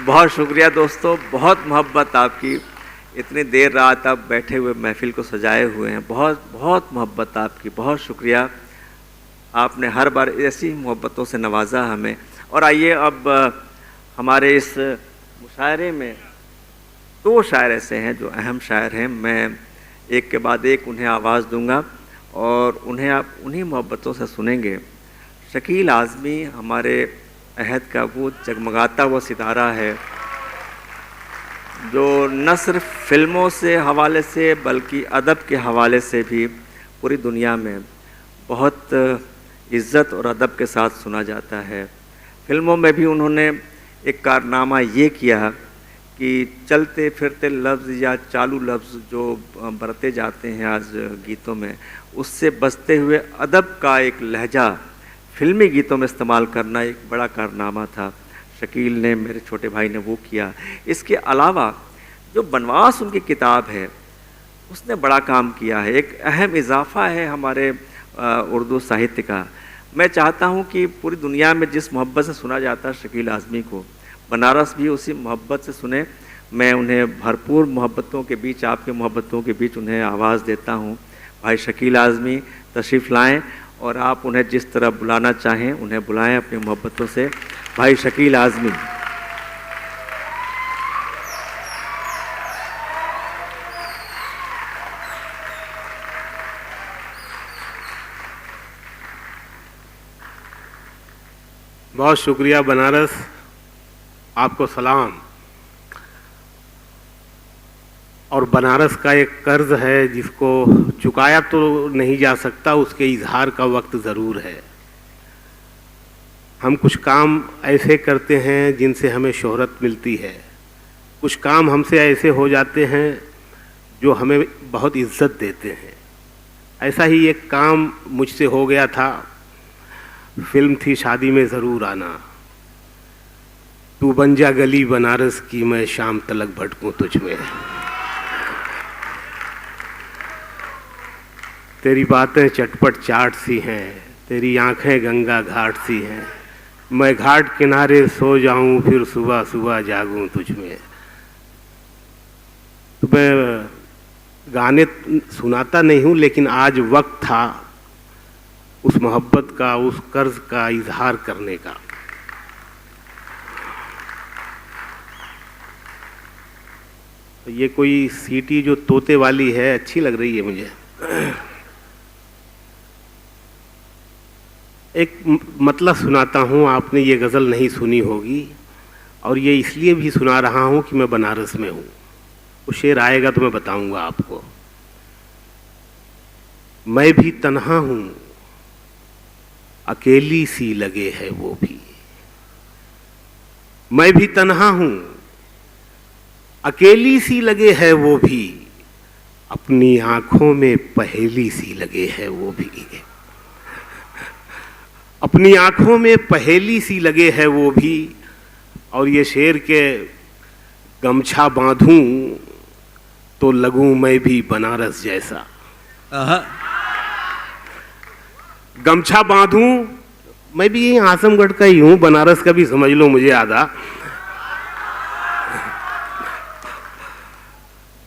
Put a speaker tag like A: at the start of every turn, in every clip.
A: बहुत शुक्रिया दोस्तों, बहुत मोहब्बत आपकी। इतनी देर रात आप बैठे हुए महफिल को सजाए हुए हैं, बहुत बहुत मोहब्बत आपकी, बहुत शुक्रिया। आपने हर बार ऐसी मोहब्बतों से नवाजा हमें। और आइए अब हमारे इस मुशायरे में दो शायर ऐसे हैं जो अहम शायर हैं। मैं एक के बाद एक उन्हें आवाज़ दूंगा और उन्हें आप उन्हीं मोहब्बतों से सुनेंगे। शकील आज़मी हमारे अहद का वो जगमगाता हुआ सितारा है जो न सिर्फ फिल्मों से हवाले से बल्कि अदब के हवाले से भी पूरी दुनिया में बहुत इज़्ज़त और अदब के साथ सुना जाता है। फिल्मों में भी उन्होंने एक कारनामा ये किया कि चलते फिरते लफ्ज़ या चालू लफ्ज़ जो बरते जाते हैं आज गीतों में, उससे बचते हुए अदब का एक लहजा फिल्मी गीतों में इस्तेमाल करना एक बड़ा कारनामा था। शकील ने, मेरे छोटे भाई ने वो किया। इसके अलावा जो बनवास उनकी किताब है उसने बड़ा काम किया है, एक अहम इजाफ़ा है हमारे उर्दू साहित्य का। मैं चाहता हूँ कि पूरी दुनिया में जिस मोहब्बत से सुना जाता है शकील आज़मी को, बनारस भी उसी मोहब्बत से सुने। मैं उन्हें भरपूर मोहब्बतों के बीच, आपके मोहब्बतों के बीच उन्हें आवाज़ देता हूँ। भाई शकील आज़मी तशरीफ़ लाएँ और आप उन्हें जिस तरह बुलाना चाहें उन्हें बुलाएं अपनी मोहब्बतों से। भाई शकील आज़मी।
B: बहुत शुक्रिया बनारस, आपको सलाम। और बनारस का एक कर्ज है जिसको चुकाया तो नहीं जा सकता, उसके इजहार का वक्त ज़रूर है। हम कुछ काम ऐसे करते हैं जिनसे हमें शोहरत मिलती है, कुछ काम हमसे ऐसे हो जाते हैं जो हमें बहुत इज्जत देते हैं। ऐसा ही एक काम मुझसे हो गया था। फिल्म थी शादी में ज़रूर आना। तू बन जा गली बनारस की, मैं शाम तलक भटकूं तुझ में। तेरी बातें चटपट चाट सी हैं, तेरी आंखें गंगा घाट सी हैं। मैं घाट किनारे सो जाऊं फिर सुबह सुबह जागूं तुझ में। तो मैं गाने सुनाता नहीं हूँ, लेकिन आज वक्त था उस मोहब्बत का, उस कर्ज का इजहार करने का। तो ये कोई सीटी जो तोते वाली है, अच्छी लग रही है मुझे। एक मतलब सुनाता हूँ, आपने ये गज़ल नहीं सुनी होगी और ये इसलिए भी सुना रहा हूँ कि मैं बनारस में हूँ। वो शेर आएगा तो मैं बताऊँगा आपको। मैं भी तन्हा हूँ, अकेली सी लगे है वो भी। मैं भी तन्हा हूँ, अकेली सी लगे है वो भी। अपनी आंखों में पहेली सी लगे है वो भी। अपनी आंखों में पहेली सी लगे है वो भी। और ये शेर के गमछा बांधूं तो लगूं मैं भी बनारस जैसा। गमछा बांधूं, मैं भी यही आजमगढ़ का ही हूं, बनारस का भी समझ लो मुझे आधा।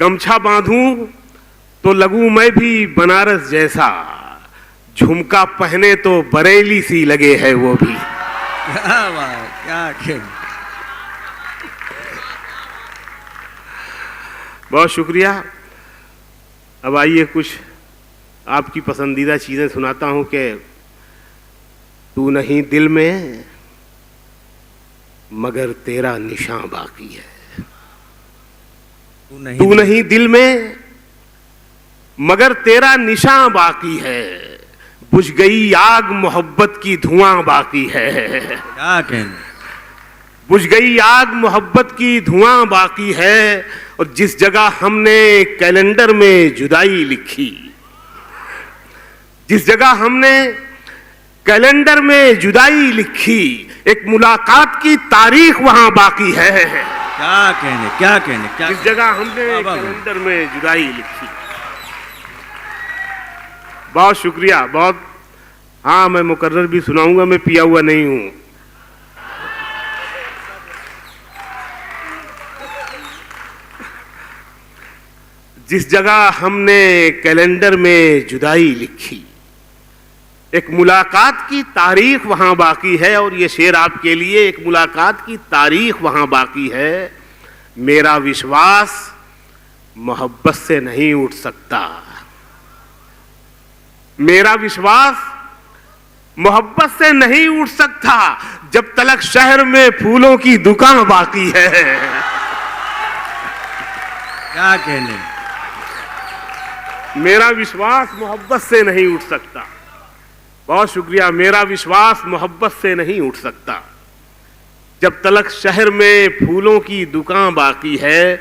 B: गमछा बांधूं तो लगूं मैं भी बनारस जैसा। झुमका पहने तो बरेली सी लगे है वो भी।
A: क्या
B: बहुत शुक्रिया। अब आइए कुछ आपकी पसंदीदा चीज़ें सुनाता हूँ कि तू नहीं दिल में मगर तेरा निशान बाकी है। तू नहीं दिल में मगर तेरा निशान बाकी है। बुझ गई आग मोहब्बत की धुआं बाकी है।
A: क्या कहने?
B: बुझ गई आग मोहब्बत की धुआं बाकी है। और जिस जगह हमने कैलेंडर में जुदाई लिखी, जिस जगह हमने कैलेंडर में जुदाई लिखी, एक मुलाकात की तारीख वहां बाकी है।
A: क्या कहने, क्या कहने, क्या
B: जिस जगह हमने कैलेंडर में जुदाई लिखी। बहुत शुक्रिया, बहुत। हाँ, मैं मुकर्रर भी सुनाऊंगा, मैं पिया हुआ नहीं हूं। जिस जगह हमने कैलेंडर में जुदाई लिखी, एक मुलाकात की तारीख वहां बाकी है। और ये शेर आपके लिए, एक मुलाकात की तारीख वहां बाकी है। मेरा विश्वास मोहब्बत से नहीं उठ सकता, मेरा विश्वास मोहब्बत से नहीं उठ सकता जब तलक शहर में फूलों की दुकान बाकी है।
C: क्या कहने,
B: मेरा विश्वास मोहब्बत से नहीं उठ सकता। बहुत शुक्रिया। मेरा विश्वास मोहब्बत से नहीं उठ सकता जब तलक शहर में फूलों की दुकान बाकी है।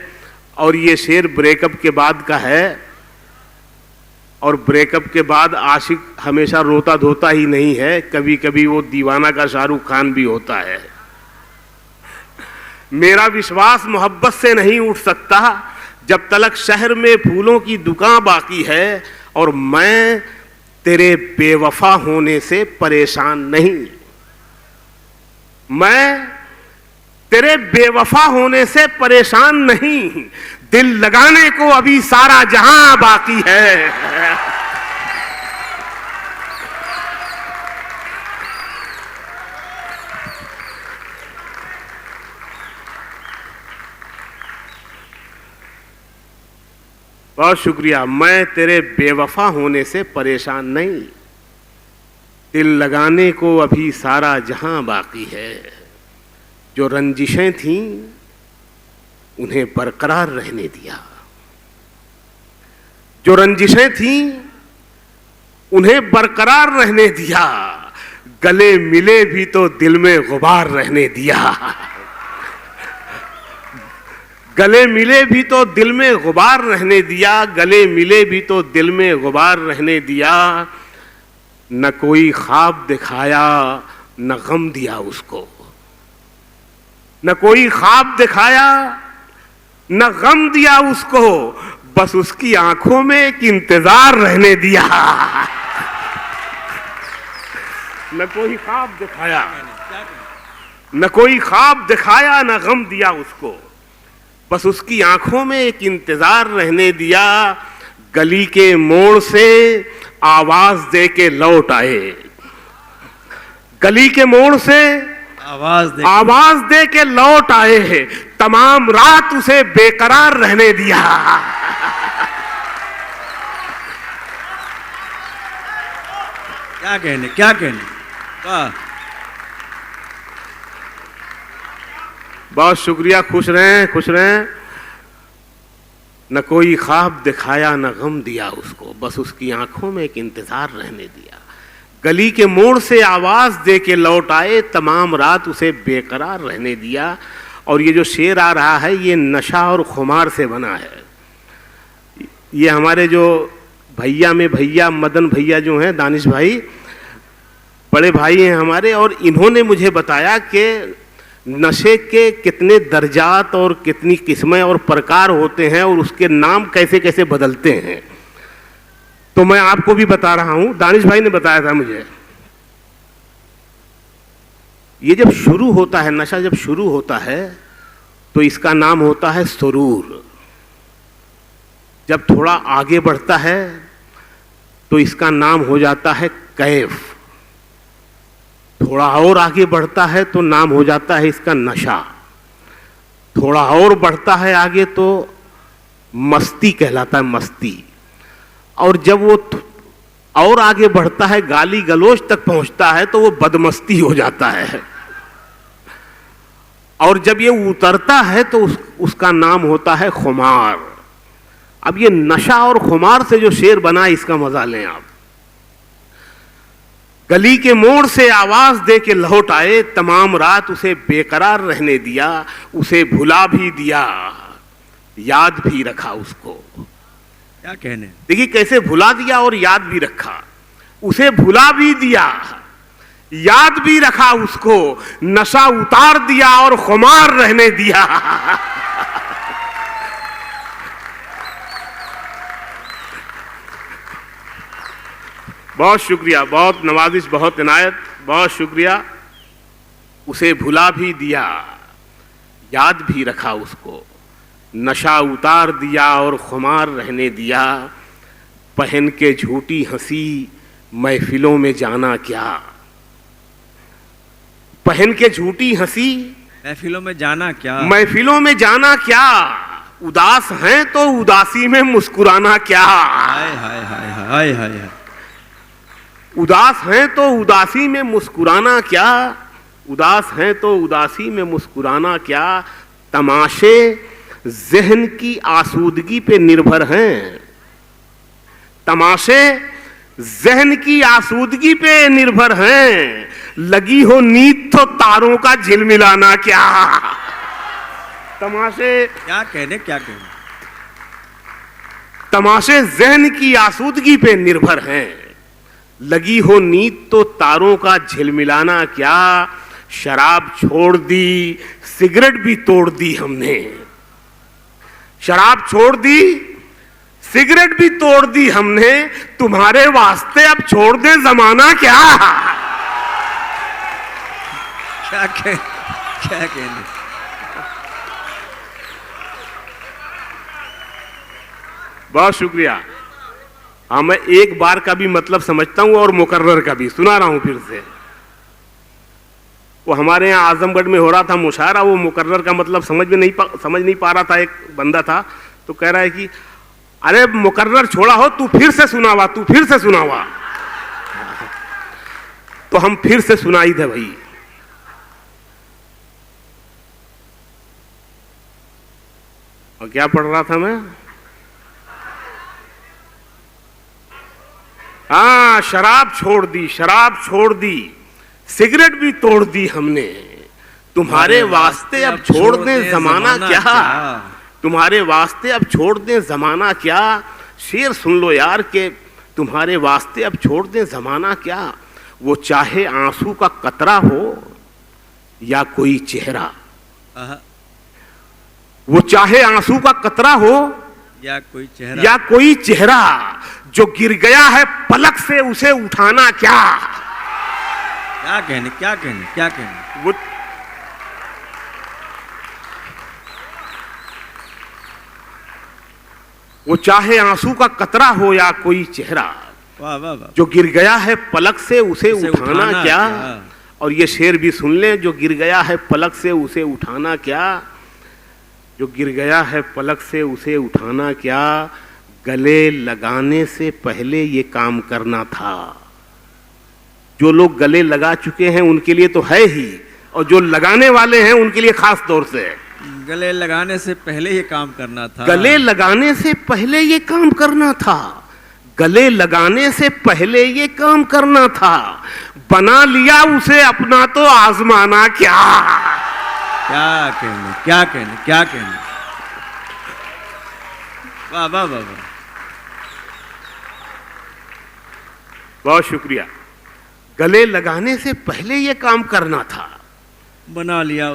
B: और ये शेर ब्रेकअप के बाद का है। और ब्रेकअप के बाद आशिक हमेशा रोता धोता ही नहीं है, कभी कभी वो दीवाना का शाहरुख खान भी होता है। मेरा विश्वास मोहब्बत से नहीं उठ सकता जब तलक शहर में फूलों की दुकान बाकी है। और मैं तेरे बेवफा होने से परेशान नहीं, मैं तेरे बेवफा होने से परेशान नहीं। दिल लगाने को अभी सारा जहां बाकी है। बहुत शुक्रिया। मैं तेरे बेवफा होने से परेशान नहीं, दिल लगाने को अभी सारा जहां बाकी है। जो रंजिशें थीं उन्हें बरकरार रहने दिया, जो रंजिशें थीं उन्हें बरकरार रहने दिया। गले मिले भी तो दिल में गुबार रहने दिया, गले मिले भी तो दिल में गुबार रहने दिया, गले मिले भी तो दिल में गुबार रहने दिया। न कोई ख्वाब दिखाया न गम दिया उसको, न कोई ख्वाब दिखाया न गम दिया उसको, बस उसकी आंखों में एक इंतजार रहने दिया। न कोई ख्वाब दिखाया, न कोई ख्वाब दिखाया न गम दिया उसको, बस उसकी आंखों में एक इंतजार रहने दिया। गली के मोड़ से आवाज दे के लौट आए, गली के मोड़ से आवाज दे के लौट आए हैं। तमाम रात उसे बेकरार रहने दिया।
C: क्या कहने, क्या कहने। वाह,
B: बहुत शुक्रिया। खुश रहें, खुश रहें। न कोई ख्वाब दिखाया न गम दिया उसको, बस उसकी आंखों में एक इंतजार रहने दिया। गली के मोड़ से आवाज दे के लौट आए, तमाम रात उसे बेकरार रहने दिया। और ये जो शेर आ रहा है ये नशा और खुमार से बना है। ये हमारे जो भैया में भैया मदन भैया जो हैं, दानिश भाई बड़े भाई हैं हमारे, और इन्होंने मुझे बताया कि नशे के कितने दर्जात और कितनी किस्में और प्रकार होते हैं और उसके नाम कैसे कैसे बदलते हैं। तो मैं आपको भी बता रहा हूं, दानिश भाई ने बताया था मुझे। ये जब शुरू होता है, नशा जब शुरू होता है तो इसका नाम होता है सुरूर। जब थोड़ा आगे बढ़ता है तो इसका नाम हो जाता है कैफ। थोड़ा और आगे बढ़ता है तो नाम हो जाता है इसका नशा। थोड़ा और बढ़ता है आगे तो मस्ती कहलाता है, मस्ती। और जब वो और आगे बढ़ता है, गाली गलौज तक पहुंचता है, तो वो बदमस्ती हो जाता है। और जब ये उतरता है तो उसका नाम होता है खुमार। अब ये नशा और खुमार से जो शेर बना, इसका मजा लें आप। गली के मोड़ से आवाज दे के लौट आए, तमाम रात उसे बेकरार रहने दिया, उसे भुला भी दिया, याद भी रखा उसको।
C: क्या कहने।
B: देखिए कैसे भुला दिया और याद भी रखा। उसे भुला भी दिया, याद भी रखा उसको, नशा उतार दिया और खुमार रहने दिया। बहुत शुक्रिया, बहुत नवाजिश, बहुत इनायत, बहुत शुक्रिया। उसे भुला भी दिया, याद भी रखा उसको, नशा उतार दिया और खुमार रहने दिया, पहन के झूठी हंसी महफिलों में जाना क्या। पहन के झूठी हंसी
C: महफिलों में जाना क्या,
B: महफिलों में जाना क्या, उदास हैं तो उदासी में मुस्कुराना क्या।
C: हाय हाय हाय हाय हाय हाय।
B: उदास हैं तो उदासी में मुस्कुराना क्या, उदास हैं तो उदासी में मुस्कुराना क्या। तमाशे जहन की आसूदगी पे निर्भर हैं, तमाशे जहन की आसूदगी पे निर्भर हैं। लगी हो नींद तो तारों का झिलमिलाना क्या। तमाशे
C: क्या कहने, क्या कहने।
B: तमाशे जहन की आसूदगी पे निर्भर हैं। लगी हो नींद तो तारों का झिलमिलाना क्या। शराब छोड़ दी, सिगरेट भी तोड़ दी हमने। शराब छोड़ दी, सिगरेट भी तोड़ दी हमने। तुम्हारे वास्ते अब छोड़ दे जमाना क्या।
C: क्या कहने।
B: बहुत शुक्रिया। हाँ, मैं एक बार का भी मतलब समझता हूं और मुकर्रर का भी सुना रहा हूं फिर से। वो हमारे यहाँ आजमगढ़ में हो रहा था मुशायरा, वो मुकर्रर का मतलब समझ नहीं पा रहा था। एक बंदा था तो कह रहा है कि अरे मुकर्रर छोड़ा हो, तू फिर से सुनावा, तू फिर से सुनावा। तो हम फिर से सुनाई थे भाई। और क्या पढ़ रहा था मैं? हाँ, शराब छोड़ दी, शराब छोड़ दी, सिगरेट भी तोड़ दी हमने। तुम्हारे वास्ते अब छोड़ दें जमाना क्या। तुम्हारे वास्ते अब छोड़ दें जमाना क्या। शेर सुन लो यार के तुम्हारे वास्ते अब छोड़ दें जमाना क्या। वो चाहे आंसू का कतरा हो या कोई चेहरा, वो चाहे आंसू का कतरा हो
C: या
B: कोई चेहरा, जो गिर गया है पलक से उसे उठाना क्या।
C: क्या कहने, क्या कहने, क्या कहने।
B: वो चाहे आंसू का कतरा हो या कोई चेहरा,
C: वाह वाह वाह,
B: जो गिर गया है पलक से उसे उठाना क्या। और ये शेर भी सुन ले, जो गिर गया है पलक से उसे उठाना क्या। जो गिर गया है पलक से उसे उठाना क्या। गले लगाने से पहले ये काम करना था। जो लोग गले लगा चुके हैं उनके लिए तो है ही, और जो लगाने वाले हैं उनके लिए खास तौर से।
C: गले लगाने से पहले ये काम करना था।
B: गले लगाने से पहले ये काम करना था। गले लगाने से पहले ये काम करना था। बना लिया उसे अपना तो आजमाना क्या।
C: क्या कहने, क्या कहने, क्या कहने। वाह वाह वाह वाह।
B: बहुत शुक्रिया। गले लगाने से पहले ये काम करना था।
C: बना लिया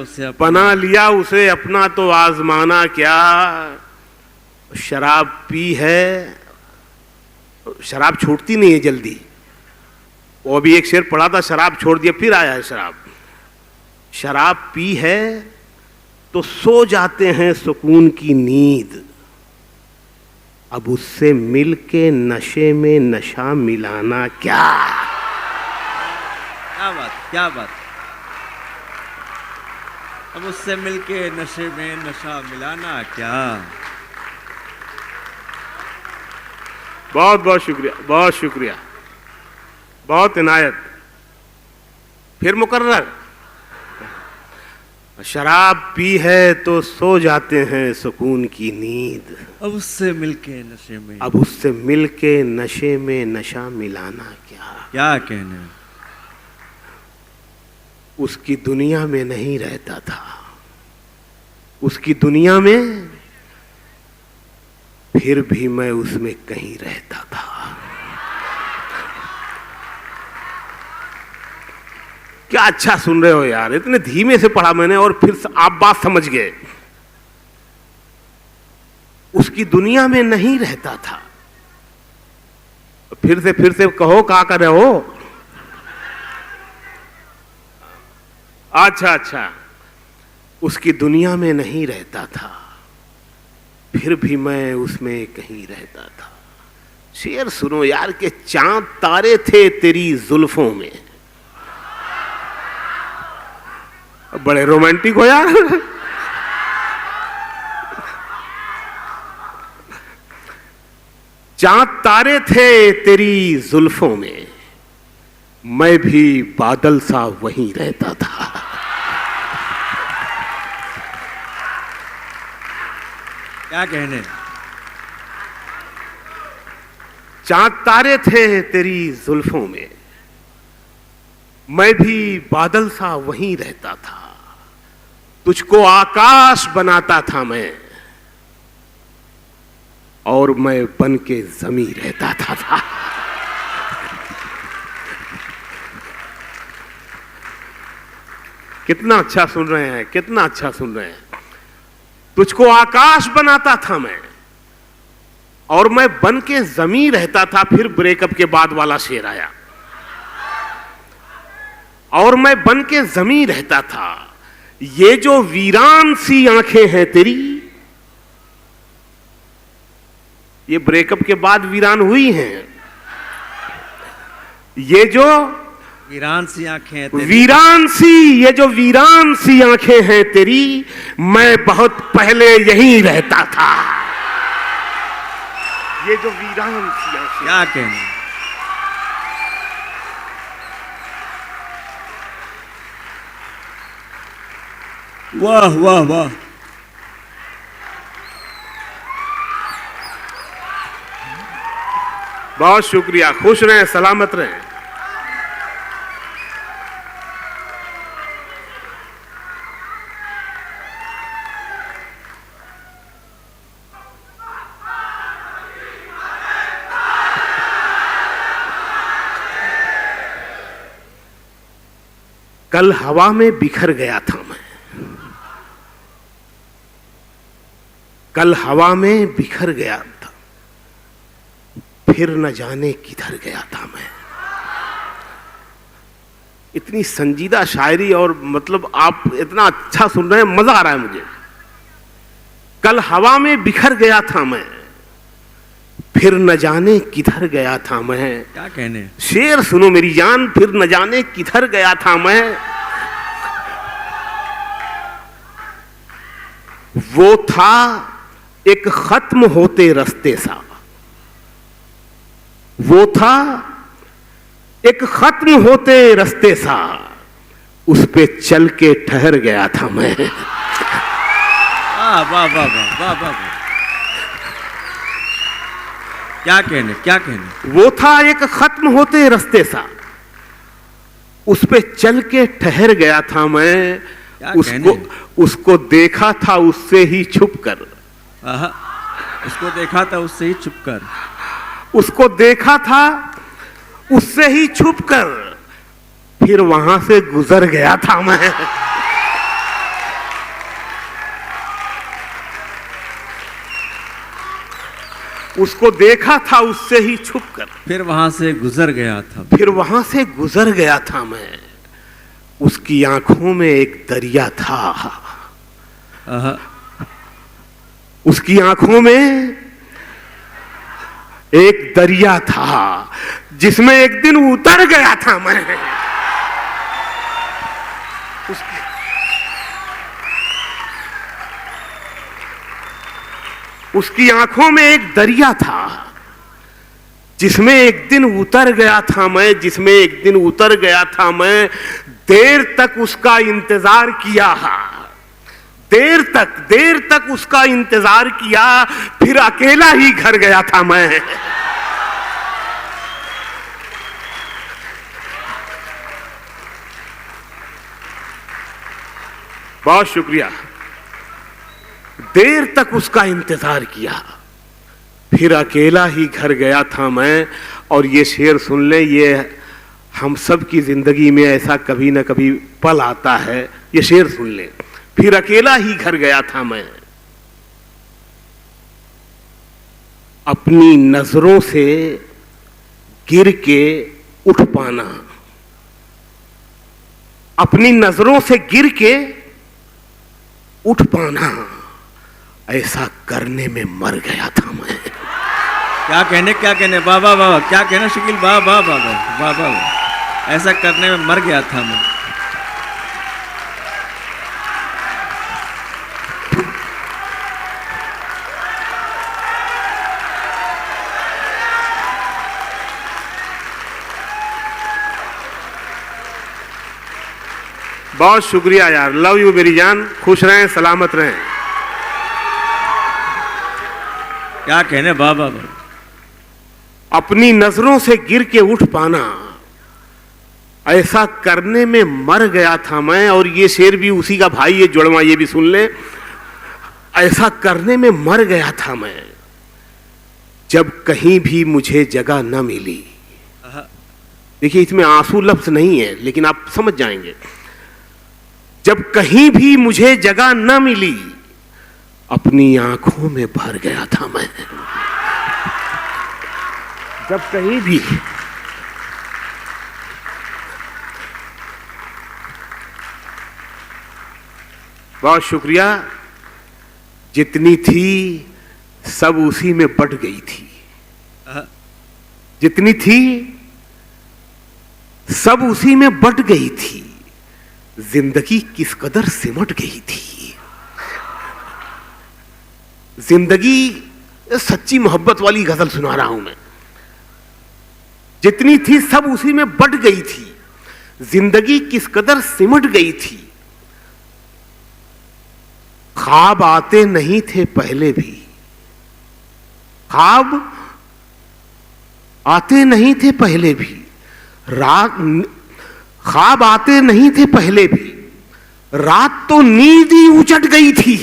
C: उसे
B: अपना तो आजमाना क्या। शराब पी है, शराब छूटती नहीं है जल्दी। वो भी एक शेर पढ़ा था, शराब छोड़ दिया फिर आया है शराब। शराब पी है तो सो जाते हैं सुकून की नींद। अब उससे मिल के नशे में नशा मिलाना क्या।
C: क्या बात, क्या बात। अब उससे मिलके नशे में नशा मिलाना क्या।
B: बहुत बहुत शुक्रिया, बहुत शुक्रिया, बहुत इनायत। फिर मुकर्रर। शराब पी है तो सो जाते हैं सुकून की नींद।
C: अब उससे मिलके नशे में,
B: अब उससे मिलके नशे में नशा मिलाना क्या।
C: क्या कहने।
B: उसकी दुनिया में नहीं रहता था, उसकी दुनिया में, फिर भी मैं उसमें कहीं रहता था। क्या अच्छा सुन रहे हो यार, इतने धीमे से पढ़ा मैंने और फिर आप बात समझ गए। उसकी दुनिया में नहीं रहता था। फिर से कहो, क्या कर रहे हो। अच्छा, उसकी दुनिया में नहीं रहता था। फिर भी मैं उसमें कहीं रहता था। शेर सुनो यार के चांद तारे थे तेरी जुल्फों में। बड़े रोमांटिक हो यार। चांद तारे थे तेरी जुल्फों में, मैं भी बादल सा वहीं रहता था।
C: क्या कहने।
B: चांद तारे थे तेरी जुल्फों में, मैं भी बादल सा वहीं रहता था। तुझको आकाश बनाता था मैं, और मैं बन के जमी रहता था। कितना अच्छा सुन रहे हैं, कितना अच्छा सुन रहे हैं। तुझको आकाश बनाता था मैं, और मैं बन के जमी रहता था। फिर ब्रेकअप के बाद वाला शेर आया, और मैं बन के जमी रहता था। ये जो वीरान सी आंखें हैं तेरी, ये ब्रेकअप के बाद वीरान हुई हैं। ये जो
C: वीरान सी आंखें हैं तेरी,
B: वीरान सी, ये जो वीरान सी आंखें हैं तेरी, मैं बहुत पहले यहीं रहता था। ये जो वीरान सी आंखें,
C: क्या कहने। वाह वाह वाह।
B: बहुत शुक्रिया। खुश रहें, सलामत रहें। कल हवा में बिखर गया था मैं, कल हवा में बिखर गया था, फिर न जाने किधर गया था मैं। इतनी संजीदा शायरी, और मतलब आप इतना अच्छा सुन रहे हैं, मजा आ रहा है मुझे। कल हवा में बिखर गया था मैं, फिर न जाने किधर गया था मैं।
C: क्या कहने।
B: शेर सुनो मेरी जान, फिर न जाने किधर गया था मैं। वो था एक खत्म होते रास्ते सा, वो था एक खत्म होते रास्ते सा, उस पे चल के ठहर गया था मैं।
C: वाह वाह वाह वाह वाह वाह। क्या कहने, क्या कहने।
B: वो था एक खत्म होते रास्ते सा, उस पे चल के ठहर गया था मैं। उसको देखा था उससे ही छुप कर,
C: उसको देखा था उससे ही छुप कर,
B: उसको देखा था उससे ही छुप कर, फिर वहां से गुजर गया था मैं। उसको देखा था उससे ही छुप कर,
C: फिर वहां से गुजर गया था,
B: फिर वहां से गुजर गया था मैं। उसकी आंखों में एक दरिया था, उसकी आंखों में एक दरिया था, जिसमें एक दिन उतर गया था मैं। उसकी आंखों में एक दरिया था, जिसमें एक दिन उतर गया था मैं, जिसमें एक दिन उतर गया था मैं। देर तक उसका इंतजार किया, देर तक उसका इंतजार किया, फिर अकेला ही घर गया था मैं। बहुत शुक्रिया। देर तक उसका इंतजार किया, फिर अकेला ही घर गया था मैं। और ये शेर सुन ले, ये हम सब की जिंदगी में ऐसा कभी ना कभी पल आता है। ये शेर सुन ले, फिर अकेला ही घर गया था मैं। अपनी नजरों से गिर के उठ पाना, अपनी नजरों से गिर के उठ पाना, ऐसा करने में मर गया था मैं।
C: क्या कहने वाह वाह वाह, क्या कहना शकील, वाह वाह वाह वाह वाह वाह, ऐसा करने में मर गया था मैं।
B: बहुत शुक्रिया यार, लव यू मेरी जान, खुश रहें, सलामत रहें।
C: क्या कहने वाह वाह वाह।
B: अपनी नजरों से गिर के उठ पाना, ऐसा करने में मर गया था मैं। और ये शेर भी उसी का भाई, ये जुड़वा, ये भी सुन ले। ऐसा करने में मर गया था मैं, जब कहीं भी मुझे जगह न मिली। देखिए इसमें आंसू लफ्ज नहीं है, लेकिन आप समझ जाएंगे। जब कहीं भी मुझे जगह न मिली, अपनी आंखों में भर गया था मैं। जब कहीं भी बहुत शुक्रिया। जितनी थी सब उसी में बट गई थी। जितनी थी सब उसी में बट गई थी। जिंदगी किस कदर सिमट गई थी। जिंदगी, सच्ची मोहब्बत वाली गजल सुना रहा हूं मैं। जितनी थी सब उसी में बट गई थी। जिंदगी किस कदर सिमट गई थी। ख्वाब आते नहीं थे पहले भी। ख्वाब आते नहीं थे पहले भी। रात ख्वाब आते नहीं थे पहले भी। रात तो नींद ही उचट गई थी।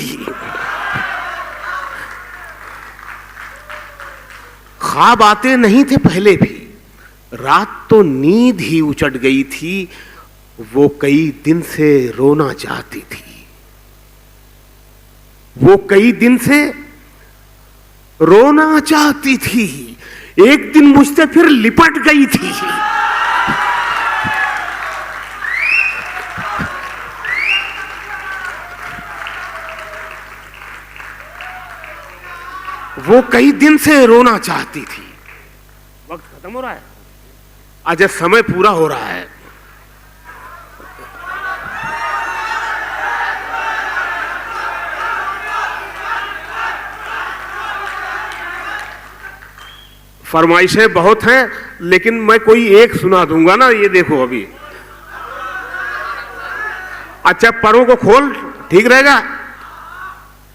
B: ख्वाब आते नहीं थे पहले भी। रात तो नींद ही उचट गई थी। वो कई दिन से रोना चाहती थी। वो कई दिन से रोना चाहती थी। एक दिन मुझसे फिर लिपट गई थी। वो कई दिन से रोना चाहती थी। वक्त खत्म हो रहा है, आज समय पूरा हो रहा है। फरमाइशें बहुत हैं, लेकिन मैं कोई एक सुना दूंगा ना। ये देखो अभी, अच्छा परों को खोल, ठीक रहेगा?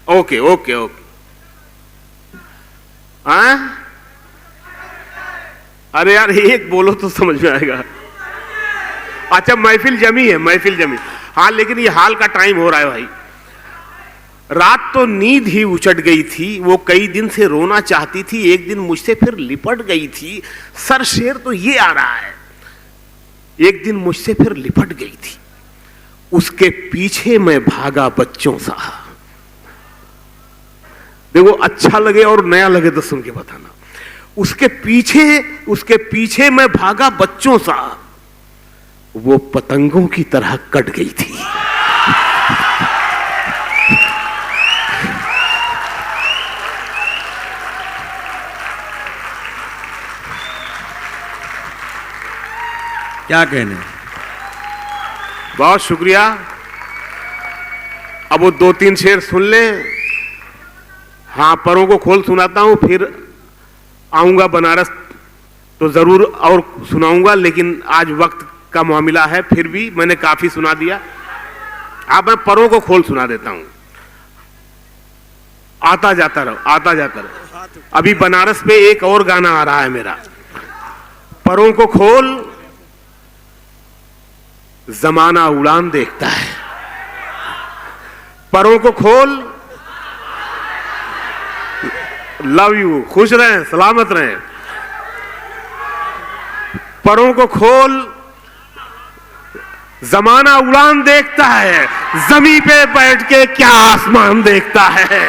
B: Okay okay okay. हाँ अरे यार एक बोलो तो समझ में आएगा। अच्छा महफिल जमी है, महफिल जमी। हाँ लेकिन ये हाल का टाइम हो रहा है भाई। रात तो नींद ही उचट गई थी। वो कई दिन से रोना चाहती थी। एक दिन मुझसे फिर लिपट गई थी। सर शेर तो ये आ रहा है, एक दिन मुझसे फिर लिपट गई थी। उसके पीछे मैं भागा बच्चों सा। देखो अच्छा लगे और नया लगे तो सुन के बताना। उसके पीछे मैं भागा बच्चों सा। वो पतंगों की तरह कट गई थी।
C: क्या कहने।
B: बहुत शुक्रिया। अब वो दो तीन शेर सुन ले। हाँ परों को खोल सुनाता हूं, फिर आऊंगा बनारस तो जरूर और सुनाऊंगा, लेकिन आज वक्त का मामला है। फिर भी मैंने काफी सुना दिया। अब मैं परों को खोल सुना देता हूं। आता जाता रहो, आता जाता रहो। अभी बनारस पे एक और गाना आ रहा है मेरा। परों को खोल, जमाना उड़ान देखता है। परों को खोल, लव यू, खुश रहें, सलामत रहें। परों को खोल, जमाना उड़ान देखता है। जमीन पे बैठ के क्या आसमान देखता है।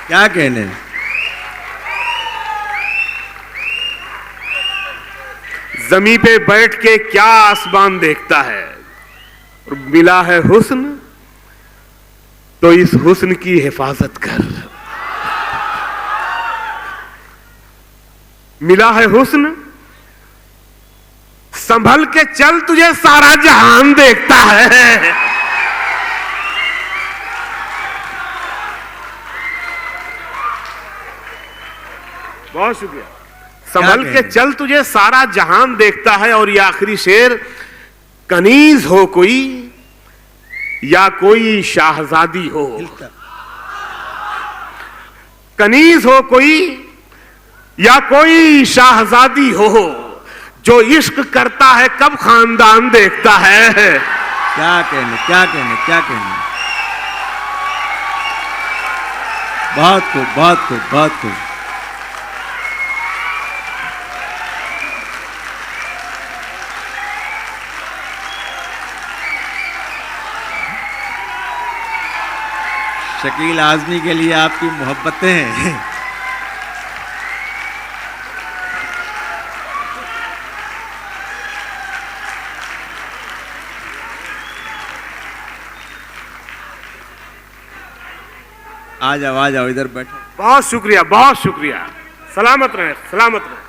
C: क्या कहने।
B: जमीन पे बैठ के क्या आसमान देखता है। और मिला है हुस्न तो इस हुस्न की हिफाजत कर। मिला है हुस्न, संभल के चल, तुझे सारा जहान देखता है। बहुत शुक्रिया। संभल के चल, तुझे सारा जहान देखता है। और ये आखिरी शेर, कनीज हो कोई या कोई शाहजादी हो, कनीज हो कोई या कोई शाहजादी हो, जो इश्क करता है कब खानदान देखता है।
C: क्या कहने, क्या कहने, क्या कहने। बहुत खूब, बहुत खूब, बहुत खूब। शकील आजमी के लिए आपकी मोहब्बतें। आ जाओ इधर बैठो।
B: बहुत शुक्रिया, बहुत शुक्रिया। सलामत रहे, सलामत रहे।